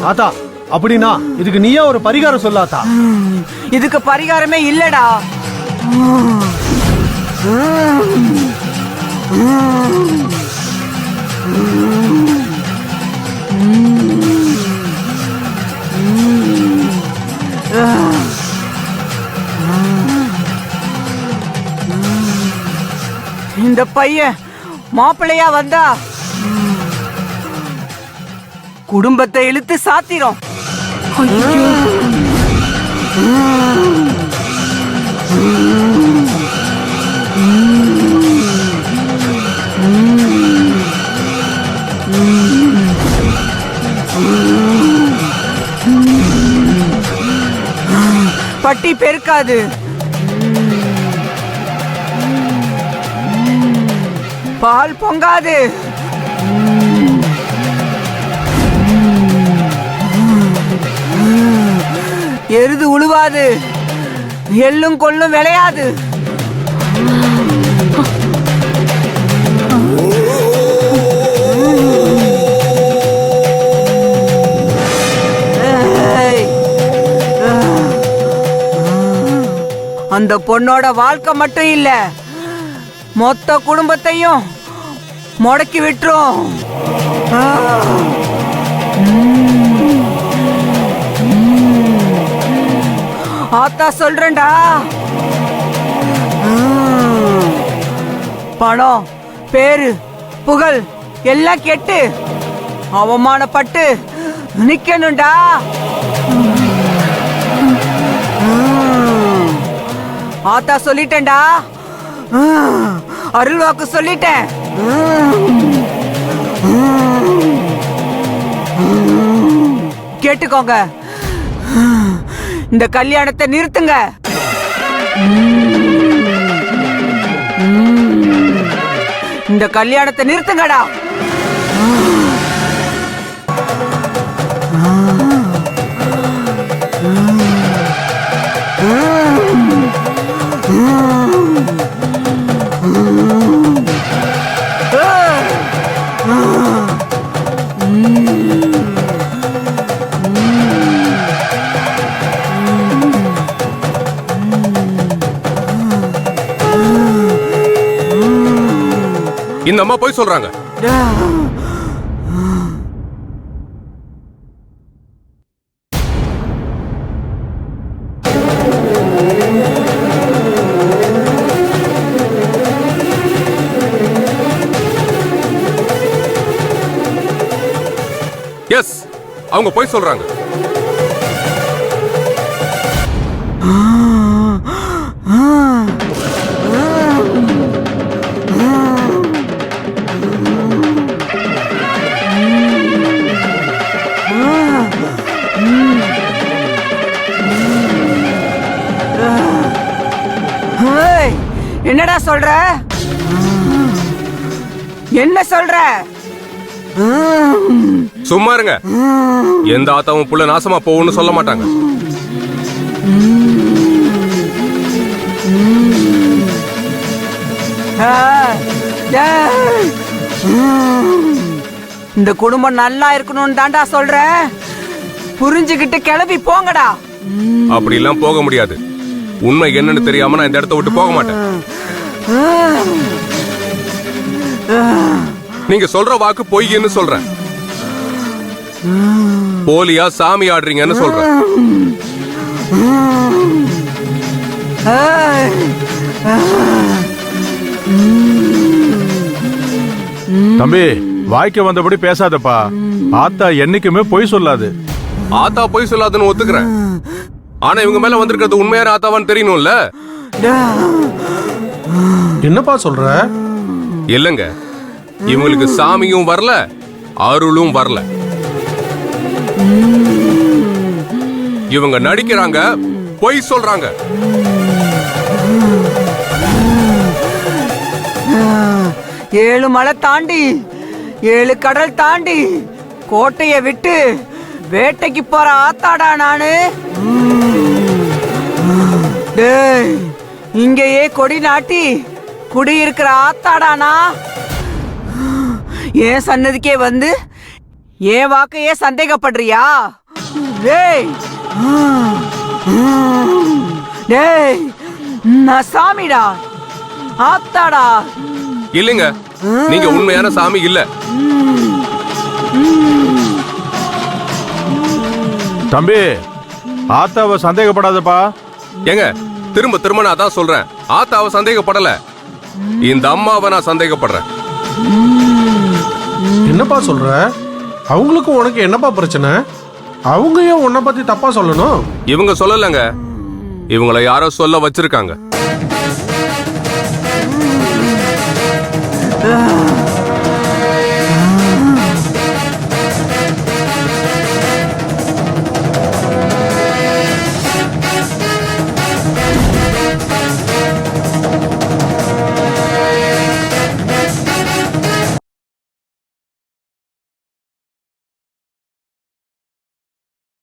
ஆத்தா அப்படின்னா இதுக்கு நீயே ஒரு பரிகாரம் சொல்லாத்தா. இதுக்கு பரிகாரமே இல்லடா. இந்த பையன் மாப்பிள்ளையா வந்தா குடும்பத்தை இழுத்து சாத்திரும். பட்டி பெருக்காது. பால் பொங்காது. எருது உழுவாது. எள்ளும் கொள்ளும் விளையாது. அந்த பொண்ணோட வாழ்க்கை மட்டும் இல்ல, மொத்த குடும்பத்தையும் முடக்கி விட்டுரும். ஆத்தா சொல்றேன்டா. பணம், பேரு, புகழ் எல்லாம் கெட்டு அவமானப்பட்டு நிக்கணும்டா. ஆத்தா சொல்லிட்டேன்டா. அருள் வாக்கு சொல்லிட்டேன். கேட்டுக்கோங்க, இந்த கல்யாணத்தை நிறுத்துங்க. இந்த கல்யாணத்தை நிறுத்துங்கடா. இந்த அம்மா போய் சொல்றாங்க. எஸ், அவங்க போய் சொல்றாங்க. என்னடா சொல்ற? என்ன சொல்ற? சும்மா இருங்க. எந்த ஆத்தாவும் புள்ள நாசமா போகும்னு சொல்ல மாட்டாங்க. இந்த குடும்பம் நல்லா இருக்கணும்னு தாண்டா சொல்ற. புரிஞ்சுக்கிட்டு கிளம்பி போங்கடா. அப்படி எல்லாம் போக முடியாது. உண்மை என்னன்னு தெரியாம நான் இந்த இடத்த விட்டு போக மாட்டேன். நீங்க சொல்ற வாக்கு பொய்ன்னு சொல்றேன். போலியா சாமி ஆடுறீங்கன்னு சொல்றேன். தம்பி, வாய்க்கு வந்தபடி பேசாதப்பா. ஆத்தா என்னைக்குமே பொய் சொல்லாது. ஆத்தா பொய் சொல்லாதுன்னு ஒத்துக்கிறேன். ஆனா இவங்க மேல வந்திருக்கிறது உண்மையான ஆத்தாவான்னு தெரியணும்ல. என்னப்பா சொல்ற? இல்லங்க, இவங்களுக்கு சாமியும் வரல, அருளும் வரல. இவங்க நடிக்கிறாங்க, பொய் சொல்றாங்க. ஏழு மலை தாண்டி, ஏழு கடல் தாண்டி, கோட்டைய விட்டு வேட்டைக்கு போற ஆத்தாடா நானு. இங்கேயே கொடி நாட்டி குடியிருக்கிற ஆத்தாடானா. என் சன்னதிக்கே வந்து ஏன் வாக்கையே சந்தேகப்படுறியா? டேய் டேய், நான் சாமிடா, ஆத்தாடா. இல்லைங்க, நீங்க உண்மையான சாமி இல்ல. தம்பி, ஆத்தாவை சந்தேகப்படாதப்பா. ஏங்க, திரும்ப திரும்ப நான் அதான் சொல்றேன், ஆத்தாவை சந்தேகப்படல, இந்த அம்மாவை நான் சந்தேகப்படுறேன். என்னப்பா சொல்ற? அவங்களுக்கும் உனக்கு என்னப்பா பிரச்சனை? அவங்க ஏன் உன்னை பத்தி தப்பா சொல்லணும்? இவங்க சொல்லலங்க, இவங்களை யாரோ சொல்ல வச்சிருக்காங்க.